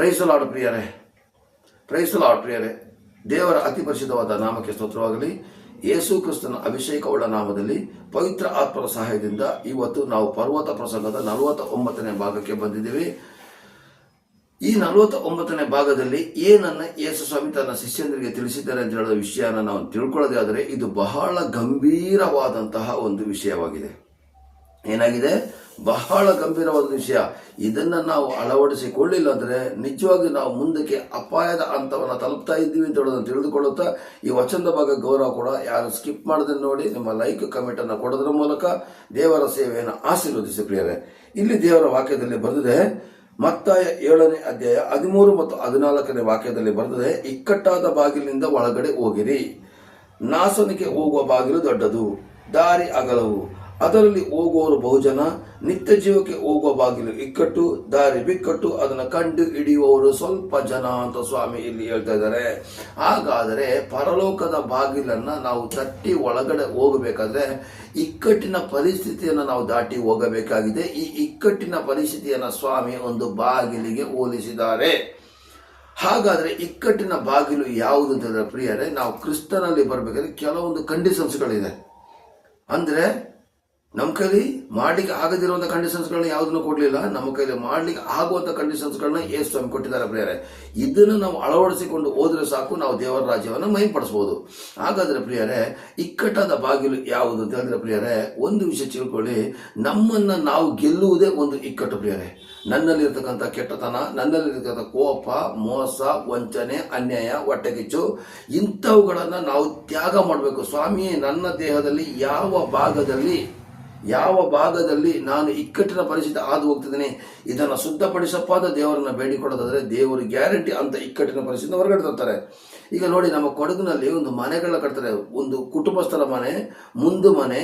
Price lord ಪ್ರಿಯರೇ, price lord ಪ್ರಿಯರೇ. ದೇವರ ಅತಿ ಪರಿಶುದ್ಧವಾದ ನಾಮಕ್ಕೆ ಸ್ತೋತ್ರವಾಗಲಿ. ಯೇಸು ಕ್ರಿಸ್ತನ ಅಭಿಷೇಕವುಳ್ಳ ನಾಮದಲ್ಲಿ ಪವಿತ್ರ ಆತ್ಮರ ಸಹಾಯದಿಂದ ಇವತ್ತು ನಾವು ಪರ್ವತ ಪ್ರಸಂಗದ 49ನೇ ಭಾಗಕ್ಕೆ ಬಂದಿದ್ದೀವಿ. ಈ 49ನೇ ಭಾಗದಲ್ಲಿ ಏನನ್ನ ಯೇಸು ಸ್ವಾಮಿ ತನ್ನ ಶಿಷ್ಯಂದರಿಗೆ ತಿಳಿಸಿದ್ದಾರೆ ಅಂತ ಹೇಳೋ ವಿಷಯನ ನಾವು ತಿಳ್ಕೊಳ್ಳೋದೇ ಆದರೆ ಇದು ಬಹಳ ಗಂಭೀರವಾದಂತಹ ಒಂದು ವಿಷಯವಾಗಿದೆ. ಏನಾಗಿದೆ? ಬಹಳ ಗಂಭೀರವಾದ ವಿಷಯ. ಇದನ್ನ ನಾವು ಅಳವಡಿಸಿಕೊಳ್ಳಿಲ್ಲ ಅಂದ್ರೆ ನಿಜವಾಗಿ ನಾವು ಮುಂದಕ್ಕೆ ಅಪಾಯದ ಹಂತವನ್ನು ತಲುಪ್ತಾ ಇದ್ದೀವಿ ಅಂತ ಹೇಳೋದನ್ನು ತಿಳಿದುಕೊಳ್ಳುತ್ತಾ ಈ ವಚನದ ಭಾಗ ಗೌರವ ಕೂಡ ಯಾರು ಸ್ಕಿಪ್ ಮಾಡದೆ ನೋಡಿ ನಿಮ್ಮ ಲೈಕ್ ಕಮೆಂಟ್ ಅನ್ನು ಕೊಡೋದ್ರ ಮೂಲಕ ದೇವರ ಸೇವೆಯನ್ನು ಆಶೀರ್ವದಿಸಿ ಪ್ರಿಯರೇ. ಇಲ್ಲಿ ದೇವರ ವಾಕ್ಯದಲ್ಲಿ ಬರೆದಿದೆ, ಮತ್ತಾಯ 7ನೇ ಅಧ್ಯಾಯ 13 ಮತ್ತು 14ನೇ ವಾಕ್ಯದಲ್ಲಿ ಬರೆದಿದೆ, ಇಕ್ಕಟ್ಟಾದ ಬಾಗಿಲಿನಿಂದ ಒಳಗಡೆ ಹೋಗಿರಿ. ನಾಶನಕ್ಕೆ ಹೋಗುವ ಬಾಗಿಲು ದೊಡ್ಡದು, ದಾರಿ ಅಗಲವು, ಅದರಲ್ಲಿ ಹೋಗುವವರು ಬಹುಜನ. ನಿತ್ಯ ಜೀವಕ್ಕೆ ಹೋಗುವ ಬಾಗಿಲು ಇಕ್ಕಟ್ಟು, ದಾರಿ ಬಿಕ್ಕಟ್ಟು, ಅದನ್ನು ಕಂಡು ಹಿಡಿಯುವವರು ಸ್ವಲ್ಪ ಜನ ಅಂತ ಸ್ವಾಮಿ ಇಲ್ಲಿ ಹೇಳ್ತಾ ಇದ್ದಾರೆ. ಹಾಗಾದರೆ ಪರಲೋಕದ ಬಾಗಿಲನ್ನ ನಾವು ತಟ್ಟಿ ಒಳಗಡೆ ಹೋಗಬೇಕಾದ್ರೆ ಇಕ್ಕಟ್ಟಿನ ಪರಿಸ್ಥಿತಿಯನ್ನು ನಾವು ದಾಟಿ ಹೋಗಬೇಕಾಗಿದೆ. ಈ ಇಕ್ಕಟ್ಟಿನ ಪರಿಸ್ಥಿತಿಯನ್ನು ಸ್ವಾಮಿ ಒಂದು ಬಾಗಿಲಿಗೆ ಹೋಲಿಸಿದ್ದಾರೆ. ಹಾಗಾದ್ರೆ ಇಕ್ಕಟ್ಟಿನ ಬಾಗಿಲು ಯಾವುದು ಅಂತ ಹೇಳಿದ್ರೆ ಪ್ರಿಯರೇ, ನಾವು ಕ್ರಿಸ್ತನಲ್ಲಿ ಬರಬೇಕಾದ್ರೆ ಕೆಲವೊಂದು ಕಂಡೀಷನ್ಸ್ಗಳಿದೆ. ಅಂದ್ರೆ ನಮ್ಮ ಕೈಲಿ ಮಾಡ್ಲಿಕ್ಕೆ ಆಗದಿರುವಂಥ ಕಂಡೀಷನ್ಸ್ಗಳನ್ನ ಯಾವುದನ್ನು ಕೊಡಲಿಲ್ಲ, ನಮ್ಮ ಕೈಲಿ ಮಾಡ್ಲಿಕ್ಕೆ ಆಗುವಂಥ ಕಂಡೀಷನ್ಸ್ಗಳನ್ನ ಯೇಸು ಸ್ವಾಮಿ ಕೊಟ್ಟಿದ್ದಾರೆ ಪ್ರಿಯರೇ. ಇದನ್ನು ನಾವು ಅಳವಡಿಸಿಕೊಂಡು ಹೋದ್ರೆ ಸಾಕು, ನಾವು ದೇವರ ರಾಜ್ಯವನ್ನು ಮಹಿಮೆಪಡಿಸಬಹುದು. ಹಾಗಾದ್ರೆ ಪ್ರಿಯರೇ, ಇಕ್ಕಟ್ಟಾದ ಬಾಗಿಲು ಯಾವುದು ಅಂತ ಹೇಳಿದ್ರೆ ಪ್ರಿಯರೇ, ಒಂದು ವಿಷಯ ತಿಳ್ಕೊಳ್ಳಿ, ನಮ್ಮನ್ನ ನಾವು ಗೆಲ್ಲುವುದೇ ಒಂದು ಇಕ್ಕಟ್ಟು ಪ್ರಿಯರೇ. ನನ್ನಲ್ಲಿರ್ತಕ್ಕಂಥ ಕೆಟ್ಟತನ, ನನ್ನಲ್ಲಿರ್ತಕ್ಕಂಥ ಕೋಪ, ಮೋಸ, ವಂಚನೆ, ಅನ್ಯಾಯ, ಹೊಟ್ಟೆಕಿಚ್ಚು, ಇಂಥವುಗಳನ್ನ ನಾವು ತ್ಯಾಗ ಮಾಡಬೇಕು. ಸ್ವಾಮಿ, ನನ್ನ ದೇಹದಲ್ಲಿ ಯಾವ ಭಾಗದಲ್ಲಿ ನಾನು ಇಕ್ಕಟ್ಟಿನ ಪರಿಸ್ಥಿತಿ ಹಾದು ಹೋಗ್ತಿದ್ದೀನಿ, ಇದನ್ನು ಶುದ್ಧಪಡಿಸಪ್ಪಾದ ದೇವರನ್ನ ಬೇಡಿಕೊಳ್ಳೋದಾದ್ರೆ ದೇವರು ಗ್ಯಾರಂಟಿ ಅಂತ ಇಕ್ಕಟ್ಟಿನ ಪರಿಸ್ಥಿತಿ ಹೊರಗಡೆ ತರ್ತಾರೆ. ಈಗ ನೋಡಿ, ನಮ್ಮ ಕೊಡಗಿನಲ್ಲಿ ಒಂದು ಮನೆಗಳನ್ನ ಕಟ್ತಾರೆ. ಒಂದು ಕುಟುಂಬಸ್ಥರ ಮನೆ, ಮುಂದು ಮನೆ,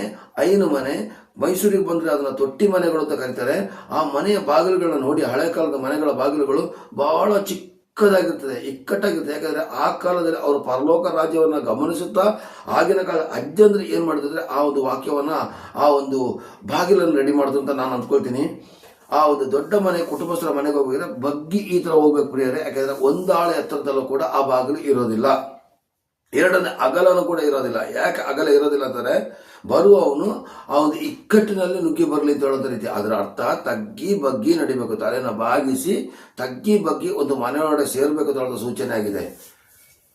ಐನು ಮನೆ. ಮೈಸೂರಿಗೆ ಬಂದರೆ ಅದನ್ನ ತೊಟ್ಟಿ ಮನೆಗಳು ಅಂತ ಕರೀತಾರೆ. ಆ ಮನೆಯ ಬಾಗಿಲುಗಳನ್ನ ನೋಡಿ, ಹಳೆ ಕಾಲದ ಮನೆಗಳ ಬಾಗಿಲುಗಳು ಬಹಳ ಚಿಕ್ಕದಾಗಿರ್ತದೆ, ಇಕ್ಕಟ್ಟಾಗಿರ್ತದೆ. ಯಾಕಂದ್ರೆ ಆ ಕಾಲದಲ್ಲಿ ಅವರು ಪರಲೋಕ ರಾಜ್ಯವನ್ನ ಗಮನಿಸುತ್ತಾ ಆಗಿನ ಕಾಲ ಅಜ್ಜಂದ್ರೆ ಏನ್ ಮಾಡ್ತಿದ್ರೆ, ಆ ಒಂದು ವಾಕ್ಯವನ್ನ, ಆ ಒಂದು ಬಾಗಿಲನ್ನು ರೆಡಿ ಮಾಡಿದ್ರು ಅಂತ ನಾನು ಅಂದ್ಕೊಳ್ತೀನಿ. ಆ ಒಂದು ದೊಡ್ಡ ಮನೆ, ಕುಟುಂಬಸ್ಥರ ಮನೆಗೆ ಹೋಗಿದ್ರೆ ಬಗ್ಗಿ ಈ ತರ ಹೋಗ್ಬೇಕು ಪ್ರಿಯರೇ. ಯಾಕಂದ್ರೆ ಒಂದಾಳೆ ಎತ್ತರದಲ್ಲೂ ಕೂಡ ಆ ಬಾಗಿಲು ಇರೋದಿಲ್ಲ, ಎರಡನೇ ಅಗಲನೂ ಕೂಡ ಇರೋದಿಲ್ಲ. ಯಾಕೆ ಅಗಲ ಇರೋದಿಲ್ಲ ಅಂತಂದ್ರೆ, ಬರುವವನು ಆ ಒಂದು ಇಕ್ಕಟ್ಟಿನಲ್ಲಿ ನುಗ್ಗಿ ಬರಲಿ ಅಂತ ಹೇಳೋದ ರೀತಿ. ಅದರ ಅರ್ಥ ತಗ್ಗಿ ಬಗ್ಗಿ ನಡಿಬೇಕು, ತಲೆನ ಬಾಗಿಸಿ ತಗ್ಗಿ ಬಗ್ಗಿ ಒಂದು ಮನೆಯೊಳಗಡೆ ಸೇರ್ಬೇಕು ಅಂತ ಹೇಳೋದು ಸೂಚನೆ ಆಗಿದೆ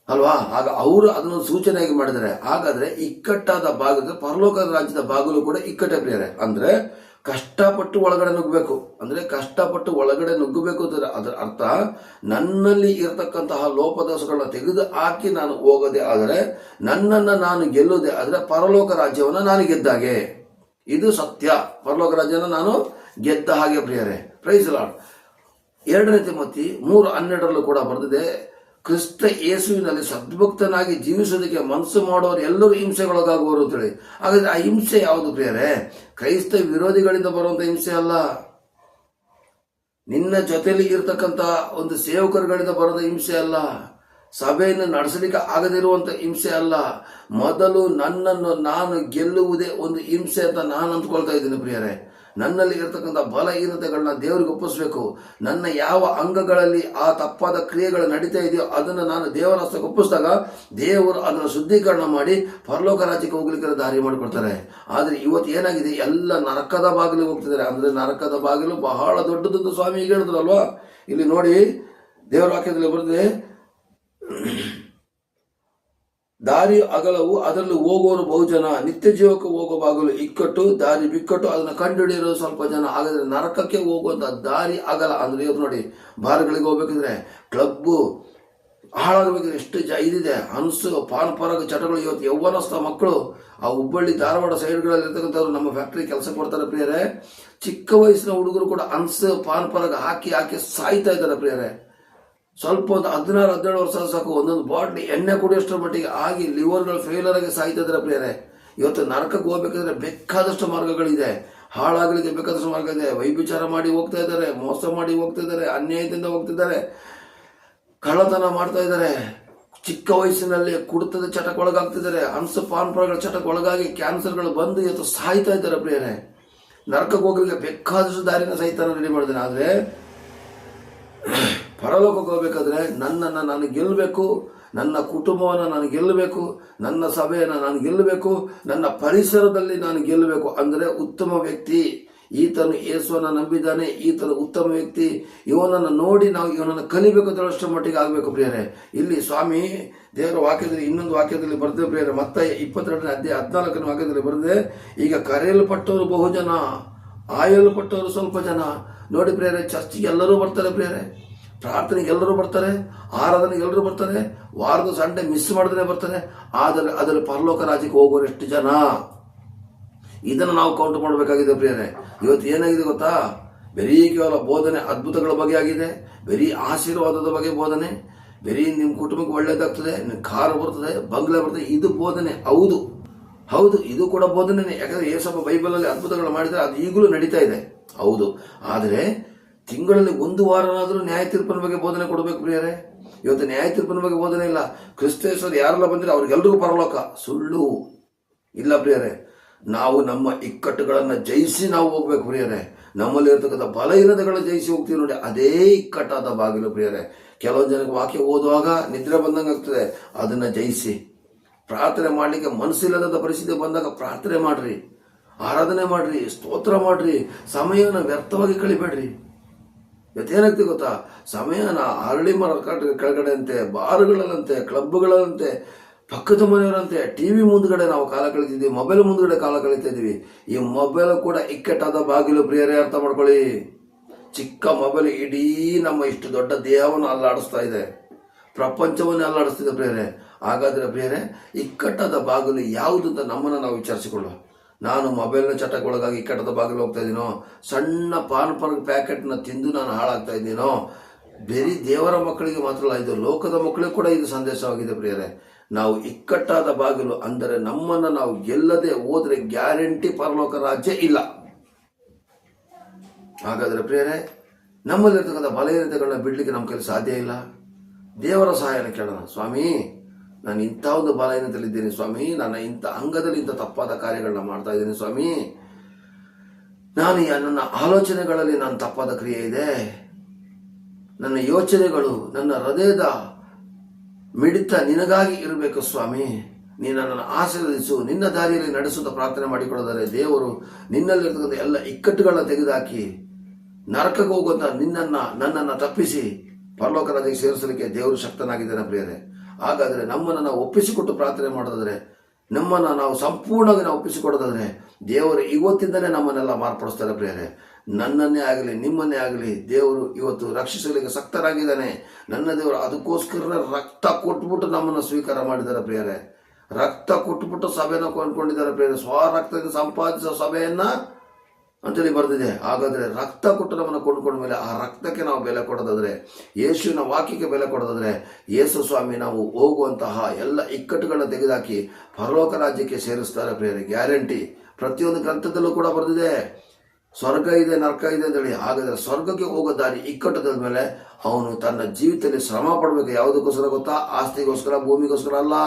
ಅಲ್ವಾ? ಆಗ ಅವರು ಅದನ್ನು ಸೂಚನೆಯಾಗಿ ಮಾಡಿದರೆ, ಹಾಗಾದ್ರೆ ಇಕ್ಕಟ್ಟಾದ ಬಾಗಿಲು, ಪರಲೋಕದ ರಾಜ್ಯದ ಬಾಗಿಲು ಕೂಡ ಇಕ್ಕಟ್ಟೆ ಪ್ರಿಯರೇ. ಅಂದ್ರೆ ಕಷ್ಟಪಟ್ಟು ಒಳಗಡೆ ನುಗ್ಗಬೇಕು. ಅಂದ್ರೆ ಕಷ್ಟಪಟ್ಟು ಒಳಗಡೆ ನುಗ್ಗಬೇಕು ಅಂದ್ರೆ ಅದರ ಅರ್ಥ, ನನ್ನಲ್ಲಿ ಇರತಕ್ಕಂತಹ ಲೋಪದೋಷಗಳನ್ನ ತೆಗೆದು ಹಾಕಿ ನಾನು ಹೋಗೋದೇ ಆದರೆ, ನನ್ನನ್ನು ನಾನು ಗೆಲ್ಲೋದೇ ಆದರೆ ಪರಲೋಕ ರಾಜ್ಯವನ್ನು ನಾನು ಗೆದ್ದಾಗೆ. ಇದು ಸತ್ಯ. ಪರಲೋಕ ರಾಜ್ಯನ ನಾನು ಗೆದ್ದ ಹಾಗೆ ಪ್ರಿಯರೇ. Price lord. 2 ತಿಮೋಥಿ 3:12 ಕೂಡ ಬರೆದಿದೆ, ಕ್ರಿಸ್ತ ಯೇಸುವಿನಲ್ಲಿ ಸದ್ಭಕ್ತನಾಗಿ ಜೀವಿಸೋದಕ್ಕೆ ಮನಸ್ಸು ಮಾಡೋರು ಎಲ್ಲರೂ ಹಿಂಸೆಗೊಳಗಾಗುವರು ಅಂತೇಳಿ. ಹಾಗಾದ್ರೆ ಆ ಹಿಂಸೆ ಯಾವುದು ಪ್ರಿಯರೇ? ಕ್ರೈಸ್ತ ವಿರೋಧಿಗಳಿಂದ ಬರುವಂತ ಹಿಂಸೆ ಅಲ್ಲ, ನಿನ್ನ ಜೊತೆಯಲ್ಲಿ ಇರ್ತಕ್ಕಂಥ ಒಂದು ಸೇವಕರುಗಳಿಂದ ಬರೋದ ಹಿಂಸೆ ಅಲ್ಲ, ಸಭೆಯನ್ನು ನಡೆಸಲಿಕ್ಕೆ ಆಗದಿರುವಂತ ಹಿಂಸೆ ಅಲ್ಲ. ಮೊದಲು ನನ್ನನ್ನು ನಾನು ಗೆಲ್ಲುವುದೇ ಒಂದು ಹಿಂಸೆ ಅಂತ ನಾನು ಅಂದ್ಕೊಳ್ತಾ ಇದ್ದೀನಿ ಪ್ರಿಯರೇ. ನನ್ನಲ್ಲಿ ಇರತಕ್ಕಂಥ ಬಲಹೀನತೆಗಳನ್ನ ದೇವರಿಗೆ ಒಪ್ಪಿಸ್ಬೇಕು. ನನ್ನ ಯಾವ ಅಂಗಗಳಲ್ಲಿ ಆ ತಪ್ಪಾದ ಕ್ರಿಯೆಗಳು ನಡೀತಾ ಇದೆಯೋ ಅದನ್ನು ನಾನು ದೇವರ ಹಸ್ತಕ್ಕೆ ಒಪ್ಪಿಸಿದಾಗ ದೇವರು ಅದನ್ನು ಶುದ್ಧೀಕರಣ ಮಾಡಿ ಪರಲೋಕ ರಾಜ್ಯಕ್ಕೆ ಹೋಗ್ಲಿಕ್ಕೆ ದಾರಿ ಮಾಡಿಕೊಡ್ತಾರೆ. ಆದರೆ ಇವತ್ತು ಏನಾಗಿದೆ, ಎಲ್ಲ ನರಕದ ಬಾಗಿಲಿಗೆ ಹೋಗ್ತಿದ್ದಾರೆ. ಅಂದ್ರೆ ನರಕದ ಬಾಗಿಲು ಬಹಳ ದೊಡ್ಡದೊಂದು ಸ್ವಾಮಿ ಈಗ ಹೇಳಿದ್ರಲ್ವಾ. ಇಲ್ಲಿ ನೋಡಿ, ದೇವರ ವಾಕ್ಯದಲ್ಲಿ ಬರ್ತದೆ, ದಾರಿ ಅಗಲವು, ಅದರಲ್ಲಿ ಹೋಗುವವರು ಬಹುಜನ. ನಿತ್ಯ ಜೀವಕ್ಕೆ ಹೋಗೋ ಬಾಗಿಲು ಇಕ್ಕಟ್ಟು, ದಾರಿ ಬಿಕ್ಕಟ್ಟು, ಅದನ್ನ ಕಂಡುಹಿಡಿಯೋರು ಸ್ವಲ್ಪ ಜನ. ಹಾಗಾದ್ರೆ ನರಕಕ್ಕೆ ಹೋಗುವಂತ ದಾರಿ ಅಗಲ. ಅಂದ್ರೆ ಇವತ್ತು ನೋಡಿ, ಬಾರ್ಗಳಿಗೆ ಹೋಗ್ಬೇಕಂದ್ರೆ, ಕ್ಲಬ್ಬು ಹಾಳಾಗಬೇಕಂದ್ರೆ ಎಷ್ಟು ಇದಿದೆ. ಹನ್ಸು, ಪಾನ್ ಪರಾಗ ಚಟಗಳು. ಇವತ್ತು ಯೌವನಸ್ಥ ಮಕ್ಕಳು ಆ ಹುಬ್ಬಳ್ಳಿ ಧಾರವಾಡ ಸೈಡ್ಗಳಲ್ಲಿ ಇರ್ತಕ್ಕಂಥವ್ರು ನಮ್ಮ ಫ್ಯಾಕ್ಟ್ರಿ ಕೆಲಸ ಕೊಡ್ತಾರೆ ಪ್ರಿಯರೇ. ಚಿಕ್ಕ ವಯಸ್ಸಿನ ಹುಡುಗರು ಕೂಡ ಹನ್ಸ್, ಪಾನ್ ಪರಾಗ ಹಾಕಿ ಸಾಯ್ತಾ ಇದ್ದಾರೆ ಪ್ರಿಯರೇ. ಸ್ವಲ್ಪ ಒಂದು 16-17 ವರ್ಷ ಸಾಕು, ಒಂದೊಂದು ಬಾಟ್ಲಿ ಎಣ್ಣೆ ಕುಡಿಯೋಷ್ಟರ ಮಟ್ಟಿಗೆ ಆಗಿ ಲಿವರ್ಗಳು ಫೇಲರ್ ಆಗಿ ಸಾಯ್ತಾ ಇದ್ದಾರೆ ಪ್ರಿಯರೇ. ಇವತ್ತು ನರಕಕ್ಕೆ ಹೋಗ್ಬೇಕಾದ್ರೆ ಬೇಕಾದಷ್ಟು ಮಾರ್ಗಗಳಿದೆ, ಹಾಳಾಗಲಿಕ್ಕೆ ಬೇಕಾದಷ್ಟು ಮಾರ್ಗ ಇದೆ. ವೈಭಿಚಾರ ಮಾಡಿ ಹೋಗ್ತಾ ಇದ್ದಾರೆ, ಮೋಸ ಮಾಡಿ ಹೋಗ್ತಾ ಇದ್ದಾರೆ, ಅನ್ಯಾಯದಿಂದ ಹೋಗ್ತಿದ್ದಾರೆ, ಕಳ್ಳತನ ಮಾಡ್ತಾ ಇದ್ದಾರೆ, ಚಿಕ್ಕ ವಯಸ್ಸಿನಲ್ಲಿ ಕುಡಿತದ ಚಟಕ್ಕೆ ಒಳಗಾಗ್ತಿದ್ದಾರೆ, ಹಂಸ ಪಾನ್ಪರಗಳ ಚಟಕ್ಕೆ ಒಳಗಾಗಿ ಕ್ಯಾನ್ಸರ್ಗಳು ಬಂದು ಇವತ್ತು ಸಾಯ್ತಾ ಇದ್ದಾರೆ ಪ್ರಿಯರೇ. ನರಕಕ್ಕೆ ಹೋಗ್ಲಿಕ್ಕೆ ಬೇಕಾದಷ್ಟು ದಾರಿನ ಸಹಿತ ರೆಡಿ ಮಾಡಿದ್ದೇನೆ. ಆದರೆ ಪರಲೋಕಕ್ಕೆ ಹೋಗ್ಬೇಕಾದ್ರೆ ನನ್ನನ್ನು ನಾನು ಗೆಲ್ಲಬೇಕು, ನನ್ನ ಕುಟುಂಬವನ್ನು ನಾನು ಗೆಲ್ಲಬೇಕು, ನನ್ನ ಸಭೆಯನ್ನು ನಾನು ಗೆಲ್ಲಬೇಕು, ನನ್ನ ಪರಿಸರದಲ್ಲಿ ನಾನು ಗೆಲ್ಲಬೇಕು. ಅಂದರೆ ಉತ್ತಮ ವ್ಯಕ್ತಿ, ಈತನು ಯೇಸುವನ್ನು ನಂಬಿದ್ದಾನೆ, ಈತನು ಉತ್ತಮ ವ್ಯಕ್ತಿ, ಇವನನ್ನು ನೋಡಿ ನಾವು ಇವನನ್ನು ಕಲಿಬೇಕು ಅಂತ ಅಷ್ಟರ ಮಟ್ಟಿಗೆ ಆಗಬೇಕು ಪ್ರಿಯರೇ. ಇಲ್ಲಿ ಸ್ವಾಮಿ ದೇವರ ವಾಕ್ಯದಲ್ಲಿ ಇನ್ನೊಂದು ವಾಕ್ಯದಲ್ಲಿ ಬರ್ತದೆ ಪ್ರಿಯರೇ, ಮತ್ತೆ 22ನೇ ಅಧ್ಯಾಯ 14ನೇ ವಾಕ್ಯದಲ್ಲಿ ಬರ್ತದೆ, ಈಗ ಕರೆಯಲ್ಪಟ್ಟವರು ಬಹುಜನ, ಆಯಲ್ಪಟ್ಟವರು ಸ್ವಲ್ಪ ಜನ. ನೋಡಿ ಪ್ರಿಯರೇ, ಚರ್ಚಿಗೆ ಎಲ್ಲರೂ ಬರ್ತಾರೆ ಪ್ರಿಯರೇ, ಪ್ರಾರ್ಥನೆಗೆ ಎಲ್ಲರೂ ಬರ್ತಾರೆ, ಆರಾಧನೆಗೆ ಎಲ್ಲರೂ ಬರ್ತಾರೆ, ವಾರದ ಸಂಡೆ ಮಿಸ್ ಮಾಡಿದ್ರೆ ಬರ್ತಾರೆ. ಆದರೆ ಅದರಲ್ಲಿ ಪರಲೋಕ ರಾಜ್ಯಕ್ಕೆ ಹೋಗೋರು ಎಷ್ಟು ಜನ? ಇದನ್ನು ನಾವು ಕೌಂಟ್ ಮಾಡಬೇಕಾಗಿದೆ ಪ್ರಿಯರೇ. ಇವತ್ತು ಏನಾಗಿದೆ ಗೊತ್ತಾ? ಬರೀ ಕೇವಲ ಬೋಧನೆ ಅದ್ಭುತಗಳ ಬಗ್ಗೆ ಆಗಿದೆ, ಬರೀ ಆಶೀರ್ವಾದದ ಬಗ್ಗೆ ಬೋಧನೆ, ಬರೀ ನಿಮ್ಮ ಕುಟುಂಬಕ್ಕೆ ಒಳ್ಳೇದಾಗ್ತದೆ, ನಿಮ್ಮ ಕಾರು ಬರ್ತದೆ, ಬಂಗ್ಲೆ ಬರ್ತದೆ, ಇದು ಬೋಧನೆ. ಹೌದು, ಇದು ಕೂಡ ಬೋಧನೆ. ಯಾಕಂದ್ರೆ ಯೇಸಪ್ಪ ಬೈಬಲಲ್ಲಿ ಅದ್ಭುತಗಳು ಮಾಡಿದರೆ ಅದು ಈಗಲೂ ನಡೀತಾ ಇದೆ. ಹೌದು, ಆದರೆ ತಿಂಗಳಲ್ಲಿ ಒಂದು ವಾರನಾದರೂ ನ್ಯಾಯ ತೀರ್ಪಿನ ಬಗ್ಗೆ ಬೋಧನೆ ಕೊಡಬೇಕು ಪ್ರಿಯರೇ. ಇವತ್ತು ನ್ಯಾಯ ತೀರ್ಪಿನ ಬಗ್ಗೆ ಬೋಧನೆ ಇಲ್ಲ. ಕ್ರಿಸ್ತೇಶ್ವರ ಯಾರೆಲ್ಲ ಬಂದರೆ ಅವ್ರಿಗೆಲ್ರಿಗೂ ಪರಲೋಕ, ಸುಳ್ಳು ಇಲ್ಲ ಪ್ರಿಯರೇ. ನಾವು ನಮ್ಮ ಇಕ್ಕಟ್ಟುಗಳನ್ನು ಜಯಿಸಿ ನಾವು ಹೋಗ್ಬೇಕು ಪ್ರಿಯರೇ. ನಮ್ಮಲ್ಲಿ ಇರತಕ್ಕಂಥ ಬಲಹೀನತೆಗಳನ್ನು ಜಯಿಸಿ ಹೋಗ್ತೀವಿ ನೋಡಿ, ಅದೇ ಇಕ್ಕಟ್ಟಾದ ಬಾಗಿಲು ಪ್ರಿಯರೇ. ಕೆಲವೊಂದು ಜನಕ್ಕೆ ವಾಕ್ಯ ಓದುವಾಗ ನಿದ್ರೆ ಬಂದಂಗೆ ಆಗ್ತದೆ, ಅದನ್ನು ಜಯಿಸಿ. ಪ್ರಾರ್ಥನೆ ಮಾಡಲಿಕ್ಕೆ ಮನಸ್ಸಿಲ್ಲದ ಪರಿಸ್ಥಿತಿ ಬಂದಾಗ ಪ್ರಾರ್ಥನೆ ಮಾಡ್ರಿ, ಆರಾಧನೆ ಮಾಡ್ರಿ, ಸ್ತೋತ್ರ ಮಾಡ್ರಿ, ಸಮಯನ ವ್ಯರ್ಥವಾಗಿ ಕಳಿಬೇಡ್ರಿ. ಇವತ್ತೇನಾಗ್ತದೆ ಗೊತ್ತಾ? ಸಮಯನ ಅರಳಿ ಮರ ಕೆಳಗಡೆ ಅಂತೆ, ಬಾರ್ಗಳಲ್ಲಂತೆ, ಕ್ಲಬ್ಗಳಂತೆ, ಪಕ್ಕದ ಮನೆಯವರಂತೆ, ಟಿವಿ ಮುಂದ್ಗಡೆ ನಾವು ಕಾಲ ಕಳೀತಿದ್ದೀವಿ, ಮೊಬೈಲ್ ಮುಂದ್ಗಡೆ ಕಾಲ ಕಳೀತಾ ಇದ್ದೀವಿ. ಈ ಮೊಬೈಲ್ ಕೂಡ ಇಕ್ಕಟ್ಟಾದ ಬಾಗಿಲು ಪ್ರಿಯರೇ, ಅರ್ಥ ಮಾಡ್ಕೊಳ್ಳಿ. ಚಿಕ್ಕ ಮೊಬೈಲ್ ಇಡೀ ನಮ್ಮ ಇಷ್ಟು ದೊಡ್ಡ ದೇಹವನ್ನು ಅಲ್ಲಾಡಿಸ್ತಾ ಇದೆ, ಪ್ರಪಂಚವನ್ನೇ ಅಲ್ಲಾಡಿಸ್ತಿದೆ ಪ್ರಿಯರೇ. ಹಾಗಾದ್ರೆ ಪ್ರಿಯರೇ, ಇಕ್ಕಟ್ಟಾದ ಬಾಗಿಲು ಯಾವುದು ಅಂತ ನಮ್ಮನ್ನು ನಾವು ವಿಚಾರಿಸಿಕೊಳ್ಳುವ. ನಾನು ಮೊಬೈಲ್ನ ಚಟಕ್ಕೊಳಗಾಗಿ ಇಕ್ಕಟ್ಟದ ಬಾಗಿಲು ಹೋಗ್ತಾ ಇದ್ದೀನೋ? ಸಣ್ಣ ಪಾನ್ ಪ್ಯಾಕೆಟ್ನ ತಿಂದು ನಾನು ಹಾಳಾಗ್ತಾ ಇದ್ದೀನೋ? ಬರೀ ದೇವರ ಮಕ್ಕಳಿಗೆ ಮಾತ್ರ ಅಲ್ಲ, ಇದು ಲೋಕದ ಮಕ್ಕಳಿಗೆ ಕೂಡ ಇದು ಸಂದೇಶವಾಗಿದೆ ಪ್ರಿಯರೇ. ನಾವು ಇಕ್ಕಟ್ಟಾದ ಬಾಗಿಲು ಅಂದರೆ ನಮ್ಮನ್ನು ನಾವು ಗೆಲ್ಲದೆ ಹೋದ್ರೆ ಗ್ಯಾರಂಟಿ ಪರಲೋಕ ರಾಜ್ಯ ಇಲ್ಲ. ಹಾಗಾದರೆ ಪ್ರಿಯರೇ, ನಮ್ಮಲ್ಲಿರ್ತಕ್ಕಂಥ ಬಲಹೀನತೆಗಳನ್ನ ಬಿಡಲಿಕ್ಕೆ ನಮ್ಮ ಕೈಲಿ ಸಾಧ್ಯ ಇಲ್ಲ. ದೇವರ ಸಹಾಯನ ಕೇಳೋಣ. ಸ್ವಾಮಿ, ನಾನು ಇಂಥ ಒಂದು ಬಲಹೀನತೆಯಲ್ಲಿದ್ದೇನೆ ಸ್ವಾಮಿ, ನನ್ನ ಇಂಥ ಅಂಗದಲ್ಲಿ ಇಂಥ ತಪ್ಪಾದ ಕಾರ್ಯಗಳನ್ನ ಮಾಡ್ತಾ ಇದ್ದೀನಿ ಸ್ವಾಮಿ, ನನ್ನ ಆಲೋಚನೆಗಳಲ್ಲಿ ನನ್ನ ತಪ್ಪಾದ ಕ್ರಿಯೆ ಇದೆ, ನನ್ನ ಯೋಚನೆಗಳು, ನನ್ನ ಹೃದಯದ ಮಿಡಿತ ನಿನಗಾಗಿ ಇರಬೇಕು ಸ್ವಾಮಿ, ನೀನು ನನ್ನನ್ನು ಆಶೀರ್ವದಿಸು, ನಿನ್ನ ದಾರಿಯಲ್ಲಿ ನಡೆಸುತ್ತ ಪ್ರಾರ್ಥನೆ ಮಾಡಿಕೊಳ್ಳೋದರೆ ದೇವರು ನಿನ್ನಲ್ಲಿರ್ತಕ್ಕಂಥ ಎಲ್ಲ ಇಕ್ಕಟ್ಟುಗಳನ್ನ ತೆಗೆದುಹಾಕಿ ನರಕಕ್ಕೆ ಹೋಗುವಂತ ನನ್ನನ್ನು ತಪ್ಪಿಸಿ ಪರಲೋಕ ರಾಜ್ಯಕ್ಕೆ ಸೇರಿಸಲಿಕ್ಕೆ ದೇವರು ಶಕ್ತನಾಗಿದ್ದಾನೆ ಪ್ರಿಯರೇ. ಹಾಗಾದರೆ ನಮ್ಮನ್ನು ನಾವು ಒಪ್ಪಿಸಿಕೊಟ್ಟು ಪ್ರಾರ್ಥನೆ ಮಾಡೋದಾದ್ರೆ, ನಮ್ಮನ್ನು ನಾವು ಸಂಪೂರ್ಣವಾಗಿ ನಾವು ಒಪ್ಪಿಸಿಕೊಡೋದಾದ್ರೆ ದೇವರು ಇವತ್ತಿಂದಲೇ ನಮ್ಮನ್ನೆಲ್ಲ ಮಾರ್ಪಡಿಸ್ತಾರೆ ಪ್ರಿಯರೇ. ನನ್ನನ್ನೇ ಆಗಲಿ ನಿಮ್ಮನ್ನೇ ಆಗಲಿ ದೇವರು ಇವತ್ತು ರಕ್ಷಿಸಲಿಕ್ಕೆ ಶಕ್ತರಾಗಿದ್ದಾನೆ. ನನ್ನ ದೇವರು ಅದಕ್ಕೋಸ್ಕರ ರಕ್ತ ಕೊಟ್ಬಿಟ್ಟು ನಮ್ಮನ್ನು ಸ್ವೀಕಾರ ಮಾಡಿದ್ದಾರೆ ಪ್ರಿಯರೇ. ರಕ್ತ ಕೊಟ್ಬಿಟ್ಟು ಸಭೆಯನ್ನು ಕೊಂಡ್ಕೊಂಡಿದ್ದಾರೆ ಪ್ರಿಯರೇ. ಸ್ವರಕ್ತದಿಂದ ಸಂಪಾದಿಸುವ ಸಭೆಯನ್ನ ಅಂತೇಳಿ ಬರ್ದಿದೆ. ಹಾಗಾದ್ರೆ ರಕ್ತ ಕೊಟ್ಟು ನಮ್ಮನ್ನು ಕೊಂಡ್ಕೊಂಡ ಮೇಲೆ ಆ ರಕ್ತಕ್ಕೆ ನಾವು ಬೆಲೆ ಕೊಡೋದಾದ್ರೆ, ಯೇಸುವಿನ ವಾಕ್ಯಕ್ಕೆ ಬೆಲೆ ಕೊಡೋದಾದ್ರೆ, ಯೇಸು ಸ್ವಾಮಿ ನಾವು ಹೋಗುವಂತಹ ಎಲ್ಲ ಇಕ್ಕಟ್ಟುಗಳನ್ನ ತೆಗೆದುಹಾಕಿ ಪರಲೋಕ ರಾಜ್ಯಕ್ಕೆ ಸೇರಿಸ್ತಾರೆ ಪ್ರಿಯರೇ, ಗ್ಯಾರಂಟಿ. ಪ್ರತಿಯೊಂದು ಗ್ರಂಥದಲ್ಲೂ ಕೂಡ ಬರ್ದಿದೆ, ಸ್ವರ್ಗ ಇದೆ ನರಕ ಇದೆ ಅಂತೇಳಿ. ಹಾಗಾದ್ರೆ ಸ್ವರ್ಗಕ್ಕೆ ಹೋಗೋ ದಾರಿ ಇಕ್ಕಟ್ಟದ ಮೇಲೆ ಅವನು ತನ್ನ ಜೀವಿತದಲ್ಲಿ ಶ್ರಮ ಪಡಬೇಕು. ಯಾವುದಕ್ಕೋಸ್ಕರ ಗೊತ್ತಾ? ಆಸ್ತಿಗೋಸ್ಕರ, ಭೂಮಿಗೋಸ್ಕರ ಅಲ್ಲ.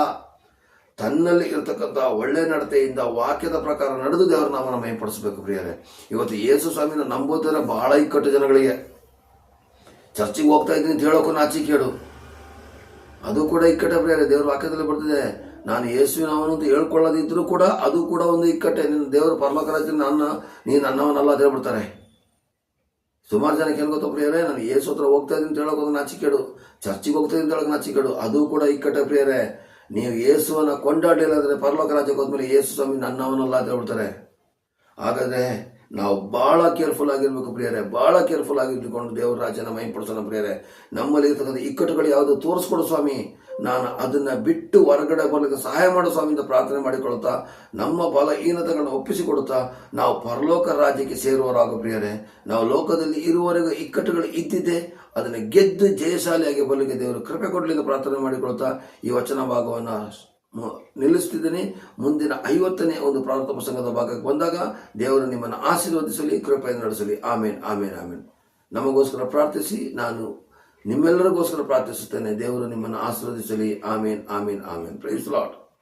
ತನ್ನಲ್ಲಿ ಇರತಕ್ಕಂಥ ಒಳ್ಳೆ ನಡತೆಯಿಂದ ವಾಕ್ಯದ ಪ್ರಕಾರ ನಡೆದು ದೇವರು ನಾಮನ್ನು ಮಹಿಮೆಪಡಿಸಬೇಕು ಪ್ರಿಯರೇ. ಇವತ್ತು ಯೇಸು ಸ್ವಾಮಿನ ನಂಬೋದ್ರೆ ಬಹಳ ಇಕ್ಕಟ್ಟು ಜನಗಳಿಗೆ. ಚರ್ಚಿಗೆ ಹೋಗ್ತಾ ಇದ್ದೀನಿ ಅಂತ ಹೇಳೋಕ್ಕೂ ನಾಚಿಕೇಡು, ಅದು ಕೂಡ ಇಕ್ಕಟ್ಟೆ ಪ್ರಿಯರೇ. ದೇವ್ರ ವಾಕ್ಯದಲ್ಲಿ ಬರ್ತಿದೆ, ನಾನು ಯೇಸುವಿನವನು ಅಂತ ಹೇಳ್ಕೊಳ್ಳೋದಿದ್ರು ಕೂಡ ಅದು ಕೂಡ ಒಂದು ಇಕ್ಕಟ್ಟೆ. ನಿನ್ನ ದೇವರು ಪರಲೋಕ ರಾಜ್ಯ ನೀನು ನನ್ನವನಲ್ಲ ಅಂತ ಹೇಳ್ಬಿಡ್ತಾರೆ. ಸುಮಾರು ಜನಕ್ಕೆ ಏನು ಗೊತ್ತಾ ಪ್ರಿಯರೇ, ನಾನು ಯೇಸು ಹತ್ರ ಹೋಗ್ತಾ ಇದ್ದೀನಿ ಅಂತ ಹೇಳೋಕೆ ನಾಚಿಕೇಡು, ಚರ್ಚಿಗೆ ಹೋಗ್ತಾ ಇದ್ದೀನಿ ಅಂತ ಹೇಳೋಕೆ ನಾಚಿಕೇಡು, ಅದು ಕೂಡ ಇಕ್ಕಟ್ಟೆ ಪ್ರಿಯರೇ. ನೀವು ಯೇಸುವನ್ನ ಕೊಂಡಾಡಿಲ್ಲ ಅಂದ್ರೆ ಪರಲೋಕ ರಾಜ್ಯಕ್ಕೆ ಹೋದ್ಮೇಲೆ ಯೇಸು ಸ್ವಾಮಿ ನನ್ನವನಲ್ಲ ಅಂತ ಹೇಳ್ಬಿಡ್ತಾರೆ. ಹಾಗಾದ್ರೆ ನಾವು ಬಹಳ ಕೇರ್ಫುಲ್ ಆಗಿರ್ಬೇಕು ಪ್ರಿಯರೇ, ಬಹಳ ಕೇರ್ಫುಲ್ ಆಗಿರ್ಕೊಂಡು ದೇವರ ರಾಜ್ಯನ ಮಹಿಮೆಪಡಿಸೋಣ ಪ್ರಿಯರೇ. ನಮ್ಮಲ್ಲಿ ಇರ್ತಕ್ಕಂಥ ಇಕ್ಕಟ್ಟುಗಳು ಯಾವುದು ತೋರಿಸ್ಕೊಡು ಸ್ವಾಮಿ, ನಾನು ಅದನ್ನ ಬಿಟ್ಟು ಹೊರಗಡೆ ಬರಲಿಕ್ಕೆ ಸಹಾಯ ಮಾಡೋ ಸ್ವಾಮಿಯಿಂದ ಪ್ರಾರ್ಥನೆ ಮಾಡಿಕೊಳ್ತಾ, ನಮ್ಮ ಬಲಹೀನತೆಗಳನ್ನು ಒಪ್ಪಿಸಿಕೊಡುತ್ತಾ ನಾವು ಪರಲೋಕ ರಾಜ್ಯಕ್ಕೆ ಸೇರುವವರಾಗೋ ಪ್ರಿಯರೇ. ನಾವು ಲೋಕದಲ್ಲಿ ಇರುವವರೆಗೂ ಇಕ್ಕಟ್ಟುಗಳು ಇದ್ದಿದ್ದೆ, ಅದನ್ನು ಗೆದ್ದು ಜಯಶಾಲಿಯಾಗಿ ಬರಲಿಕ್ಕೆ ದೇವರು ಕೃಪೆ ಕೊಡಲಿಕ್ಕೆ ಪ್ರಾರ್ಥನೆ ಮಾಡಿಕೊಳ್ತಾ ಈ ವಚನ ಭಾಗವನ್ನು ನಿಲ್ಲಿಸ್ತಿದ್ದೀನಿ. ಮುಂದಿನ 50ನೇ ಒಂದು ಪ್ರಾರ್ಥನಾ ಪ್ರಸಂಗದ ಭಾಗಕ್ಕೆ ಬಂದಾಗ ದೇವರು ನಿಮ್ಮನ್ನು ಆಶೀರ್ವದಿಸಲಿ, ಕೃಪೆಯನ್ನು ನಡೆಸಲಿ. ಆಮೇನ್, ಆಮೇನ್, ಆಮೇನ್. ನಮಗೋಸ್ಕರ ಪ್ರಾರ್ಥಿಸಿ, ನಾನು ನಿಮ್ಮೆಲ್ಲರಿಗೋಸ್ಕರ ಪ್ರಾರ್ಥಿಸುತ್ತೇನೆ. ದೇವರು ನಿಮ್ಮನ್ನು ಆಶೀರ್ವದಿಸಲಿ. Amen, amen, amen. Praise the lord.